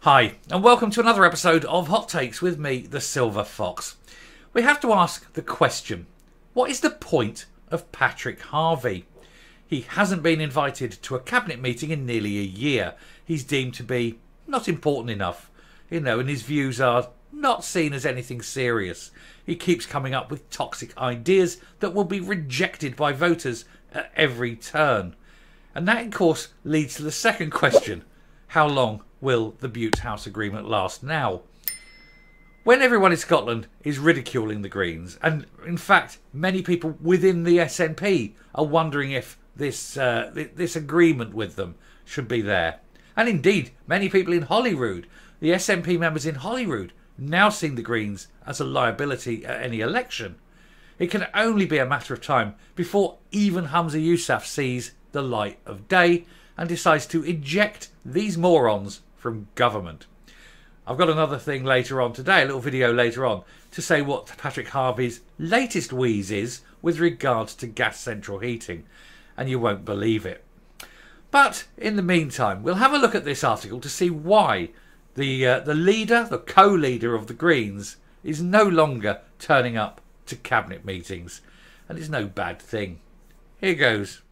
Hi, and welcome to another episode of Hot Takes with me, the Silver Fox. We have to ask the question, what is the point of Patrick Harvie? He hasn't been invited to a cabinet meeting in nearly a year. He's deemed to be not important enough, and his views are not seen as anything serious. He keeps coming up with toxic ideas that will be rejected by voters at every turn. And that, of course, leads to the second question. How long will the Butte House Agreement last now? When everyone in Scotland is ridiculing the Greens, and in fact many people within the SNP are wondering if this agreement with them should be there. And indeed, many people in Holyrood, the SNP members in Holyrood, now seeing the Greens as a liability at any election. It can only be a matter of time before even Humza Yousaf sees the light of day and decides to eject these morons from government. I've got another thing later on today, a little video later on, to say what Patrick Harvie's latest wheeze is with regards to gas central heating, and you won't believe it. But in the meantime, we'll have a look at this article to see why the co-leader of the Greens is no longer turning up to cabinet meetings, and it's no bad thing. Here goes.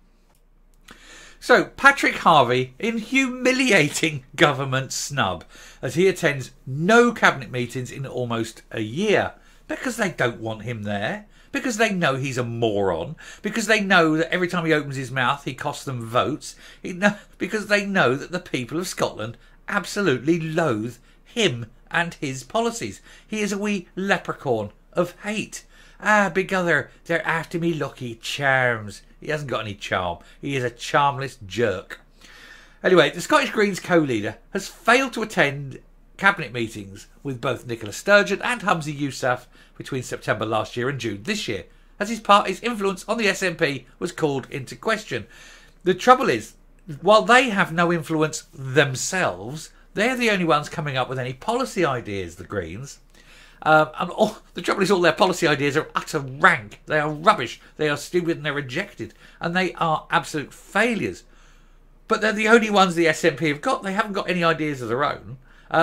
So, Patrick Harvie in humiliating government snub as he attends no cabinet meetings in almost a year because they don't want him there, because they know he's a moron, because they know that every time he opens his mouth he costs them votes, because they know that the people of Scotland absolutely loathe him and his policies. He is a wee leprechaun of hate. Begother, they're after me lucky charms. He hasn't got any charm. He is a charmless jerk. Anyway, the Scottish Greens co-leader has failed to attend cabinet meetings with both Nicola Sturgeon and Humza Yousaf between September last year and June this year, as his party's influence on the SNP was called into question. The trouble is, while they have no influence themselves, they're the only ones coming up with any policy ideas, the Greens. The trouble is all their policy ideas are utter rank. They are rubbish. They are stupid and they're rejected. And they are absolute failures. But they're the only ones the SNP have got. They haven't got any ideas of their own.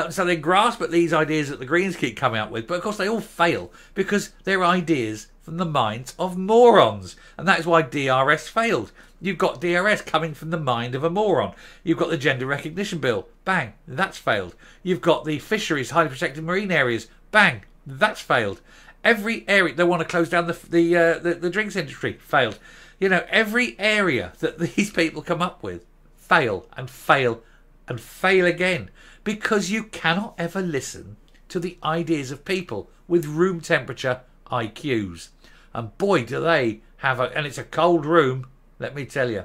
So they grasp at these ideas that the Greens keep coming up with. But of course they all fail because they're ideas from the minds of morons. And that is why DRS failed. You've got DRS coming from the mind of a moron. You've got the Gender Recognition Bill. Bang, that's failed. You've got the fisheries, highly protected marine areas. Bang, that's failed. Every area, they want to close down the drinks industry. Failed. Every area that these people come up with, fail and fail and fail again. Because you cannot ever listen to the ideas of people with room temperature IQs. And boy, do they have and it's a cold room, let me tell you.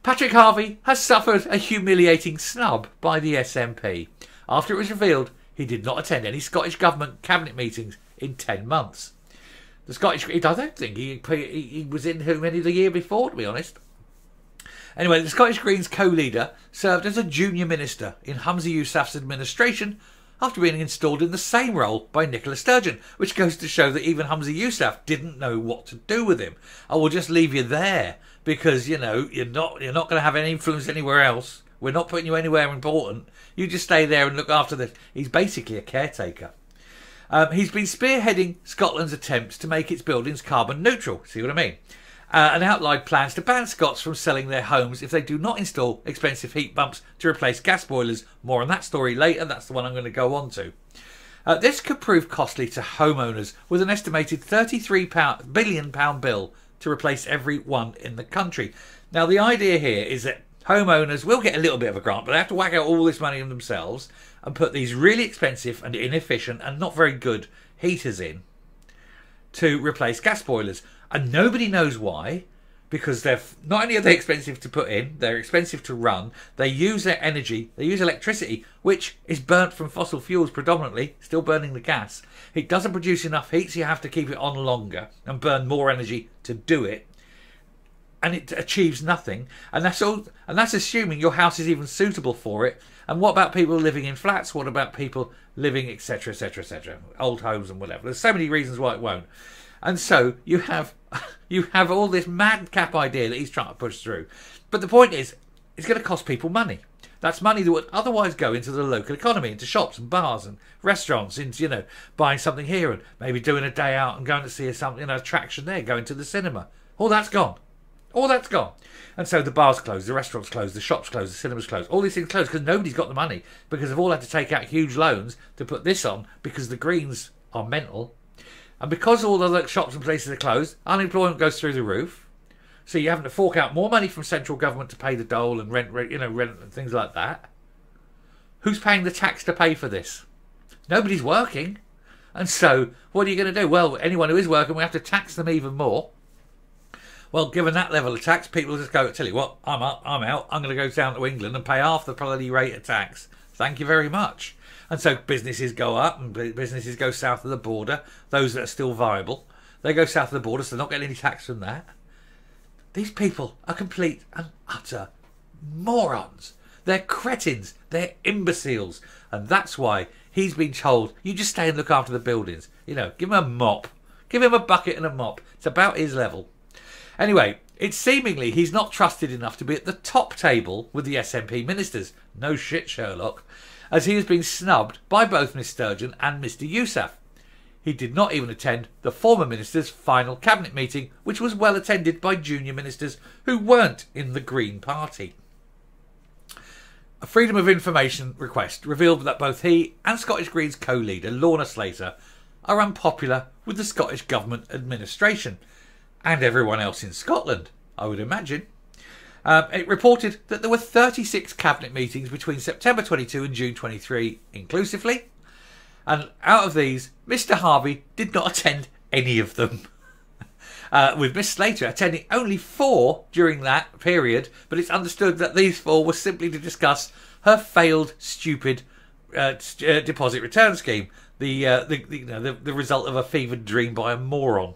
Patrick Harvie has suffered a humiliating snub by the SNP after it was revealed he did not attend any Scottish Government cabinet meetings in 10 months. I don't think he was in many the year before, to be honest. Anyway, the Scottish Greens co-leader served as a junior minister in Humza Yousaf's administration after being installed in the same role by Nicola Sturgeon, which goes to show that even Humza Yousaf didn't know what to do with him. I will just leave you there because, you're not going to have any influence anywhere else. We're not putting you anywhere important. You just stay there and look after this. He's basically a caretaker. He's been spearheading Scotland's attempts to make its buildings carbon neutral. See what I mean? And outlined plans to ban Scots from selling their homes if they do not install expensive heat pumps to replace gas boilers. More on that story later. That's the one I'm going to go on to. This could prove costly to homeowners with an estimated £33 billion bill to replace every one in the country. Now, the idea here is that homeowners will get a little bit of a grant, but they have to whack out all this money on themselves and put these really expensive and inefficient and not very good heaters in to replace gas boilers. And nobody knows why, because they're not only are they expensive to put in, they're expensive to run. They use their energy, they use electricity, which is burnt from fossil fuels predominantly, still burning the gas. It doesn't produce enough heat, so you have to keep it on longer and burn more energy to do it. And it achieves nothing. And that's all. And that's assuming your house is even suitable for it. And what about people living in flats? What about people living, etc., etc., etc., old homes and whatever? There's so many reasons why it won't. And so you have all this madcap idea that he's trying to push through. But the point is, it's going to cost people money. That's money that would otherwise go into the local economy, into shops and bars and restaurants, into, you know, buying something here and maybe doing a day out and going to see something, you know, attraction there, going to the cinema. All that's gone. All that's gone. And so the bars closed, the restaurants closed, the shops closed, the cinemas closed. All these things closed because nobody's got the money, because they've all had to take out huge loans to put this on because the Greens are mental. And because all the shops and places are closed, unemployment goes through the roof. So you're having to fork out more money from central government to pay the dole and rent, you know, rent and things like that. Who's paying the tax to pay for this? Nobody's working. And so what are you going to do? Well, anyone who is working, we have to tax them even more. Well, given that level of tax, people just go, tell you what, I'm up, I'm out. I'm going to go down to England and pay half the bloody rate of tax. Thank you very much. And so businesses go up and businesses go south of the border. Those that are still viable, they go south of the border, so they're not getting any tax from that. These people are complete and utter morons. They're cretins. They're imbeciles. And that's why he's been told, you just stay and look after the buildings. You know, give him a mop. Give him a bucket and a mop. It's about his level. Anyway, it's seemingly he's not trusted enough to be at the top table with the SNP ministers. No shit, Sherlock. As he has been snubbed by both Miss Sturgeon and Mr Yousaf. He did not even attend the former minister's final cabinet meeting, which was well attended by junior ministers who weren't in the Green Party. A Freedom of Information request revealed that both he and Scottish Greens co-leader Lorna Slater are unpopular with the Scottish Government administration and everyone else in Scotland, I would imagine. It reported that there were 36 cabinet meetings between September 22 and June 23 inclusively. And out of these, Mr Harvie did not attend any of them. With Miss Slater attending only 4 during that period, but it's understood that these 4 were simply to discuss her failed, stupid deposit return scheme, the result of a fevered dream by a moron.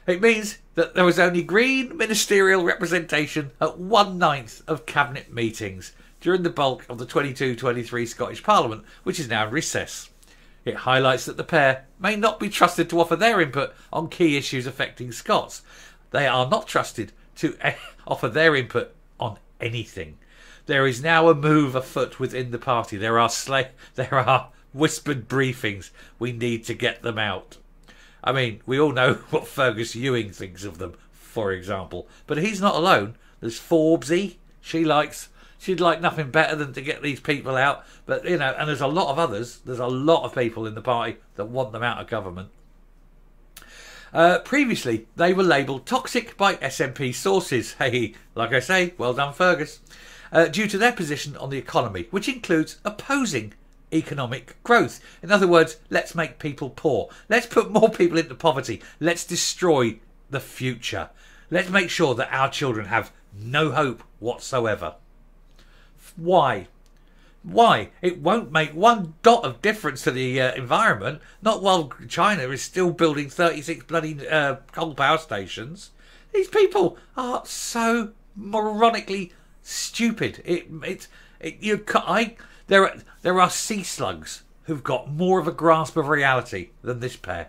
It means that there was only Green ministerial representation at 1/9 of cabinet meetings during the bulk of the 22-23 Scottish Parliament, which is now in recess. It highlights that the pair may not be trusted to offer their input on key issues affecting Scots. They are not trusted to offer their input on anything. There is now a move afoot within the party. There are whispered briefings. We need to get them out. I mean, we all know what Fergus Ewing thinks of them, for example. But he's not alone. There's Forbesy. She'd like nothing better than to get these people out. But, you know, and there's a lot of others. There's a lot of people in the party that want them out of government. Previously, they were labelled toxic by SNP sources. Hey, like I say, well done, Fergus. Due to their position on the economy, which includes opposing economic growth. In other words, let's make people poor. Let's put more people into poverty. Let's destroy the future. Let's make sure that our children have no hope whatsoever. Why? Why? It won't make one dot of difference to the environment. Not while China is still building 36 bloody coal power stations. These people are so moronically stupid. There are sea slugs who've got more of a grasp of reality than this pair.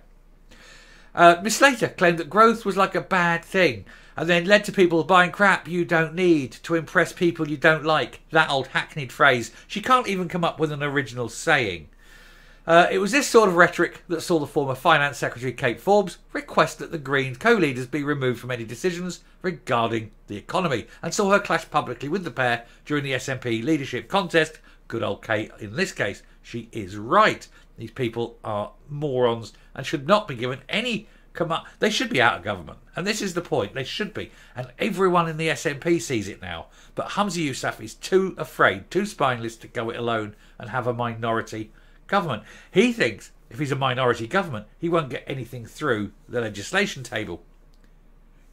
Miss Slater claimed that growth was like a bad thing and then led to people buying crap you don't need to impress people you don't like. That old hackneyed phrase. She can't even come up with an original saying. It was this sort of rhetoric that saw the former Finance Secretary Kate Forbes request that the Greens co-leaders be removed from any decisions regarding the economy and saw her clash publicly with the pair during the SNP leadership contest. Good old Kate, in this case, she is right. These people are morons and should not be given any command. They should be out of government. And this is the point. They should be. And everyone in the SNP sees it now. But Humza Yousaf is too afraid, too spineless to go it alone and have a minority government. He thinks if he's a minority government, he won't get anything through the legislation table.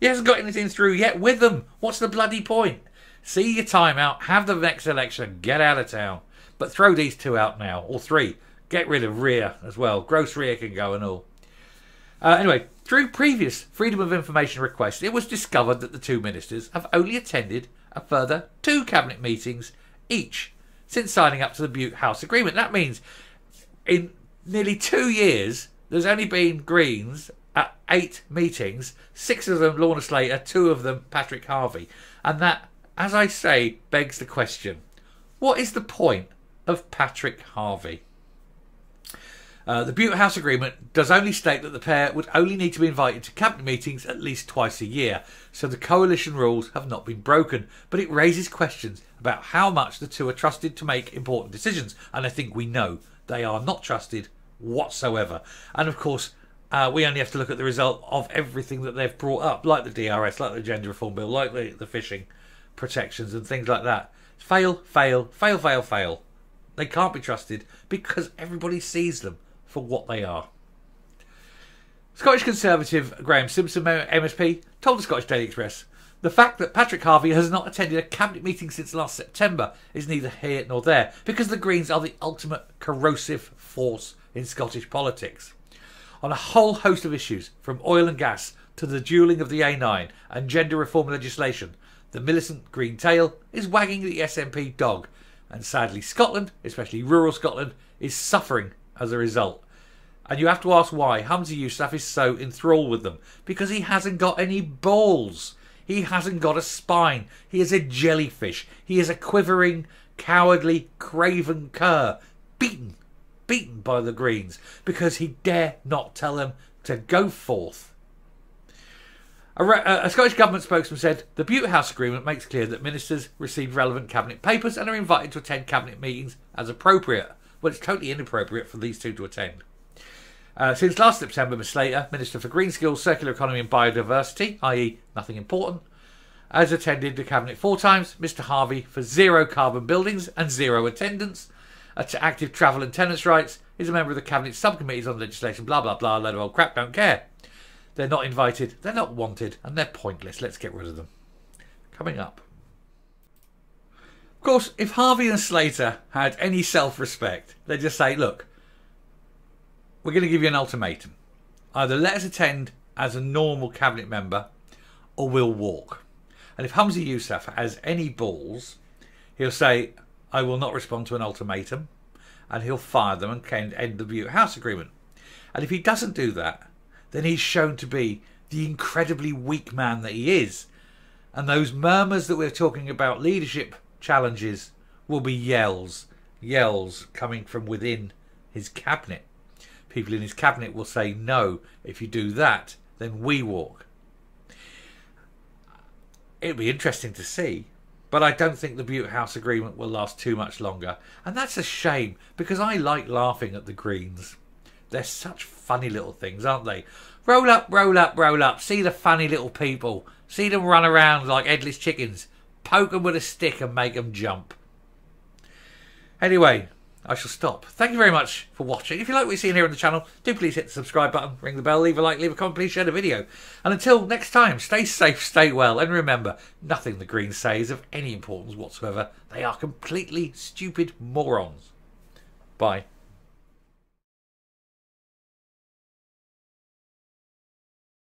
He hasn't got anything through yet with them. What's the bloody point? See your time out, have the next election, get out of town. But throw these 2 out now, or 3. Get rid of rear as well. Gross rear can go and all. Anyway, through previous Freedom of Information requests, it was discovered that the 2 ministers have only attended a further 2 cabinet meetings each since signing up to the Butte House Agreement. That means in nearly 2 years, there's only been Greens at 8 meetings, 6 of them Lorna Slater, 2 of them Patrick Harvie. And that, as I say, begs the question, What is the point of Patrick Harvie? The Butte House Agreement does only state that the pair would only need to be invited to cabinet meetings at least twice a year, so the coalition rules have not been broken, but it raises questions about how much the two are trusted to make important decisions, and I think we know they are not trusted whatsoever. And of course, we only have to look at the result of everything that they've brought up, like the DRS, like the Gender Reform Bill, like the fishing protections and things like that. Fail, fail, fail, fail, fail. They can't be trusted because everybody sees them for what they are. Scottish Conservative Graham Simpson, MSP, told the Scottish Daily Express, the fact that Patrick Harvie has not attended a cabinet meeting since last September is neither here nor there, because the Greens are the ultimate corrosive force in Scottish politics. On a whole host of issues, from oil and gas to the duelling of the A9 and gender reform legislation, the militant green tail is wagging the SNP dog, and sadly Scotland, especially rural Scotland, is suffering as a result. And you have to ask why Humza Yousaf is so enthralled with them. Because he hasn't got any balls. He hasn't got a spine. He is a jellyfish. He is a quivering, cowardly, craven cur. Beaten by the Greens. Because he dare not tell them to go forth. A Scottish Government spokesman said, the Butte House Agreement makes clear that ministers receive relevant cabinet papers and are invited to attend cabinet meetings as appropriate. Well, it's totally inappropriate for these two to attend. Since last September, Ms Slater, Minister for Green Skills, Circular Economy and Biodiversity, i.e. nothing important, has attended the Cabinet 4 times. Mr Harvie, for zero carbon buildings and zero attendance, active travel and tenants' rights, is a member of the Cabinet subcommittees on legislation, blah, blah, blah, load of old crap, don't care. They're not invited, they're not wanted, and they're pointless. Let's get rid of them. Coming up. Of course, if Harvie and Slater had any self-respect, they'd just say, look, we're going to give you an ultimatum. Either let us attend as a normal cabinet member or we'll walk. And if Humza Yousaf has any balls, he'll say, I will not respond to an ultimatum, and he'll fire them and end the Butte House Agreement. And if he doesn't do that, then he's shown to be the incredibly weak man that he is. And those murmurs that we're talking about, leadership challenges, will be yells coming from within his cabinet. People in his cabinet will say, no, if you do that, then we walk. It'll be interesting to see, but I don't think the Butte House Agreement will last too much longer. And that's a shame, because I like laughing at the Greens. They're such funny little things, aren't they? Roll up, roll up, roll up. See the funny little people. See them run around like headless chickens. Poke them with a stick and make them jump. Anyway, I shall stop. Thank you very much for watching. If you like what you're seeing here on the channel, do please hit the subscribe button, ring the bell, leave a like, leave a comment, please share the video. And until next time, stay safe, stay well, and remember, nothing the Greens say is of any importance whatsoever. They are completely stupid morons. Bye.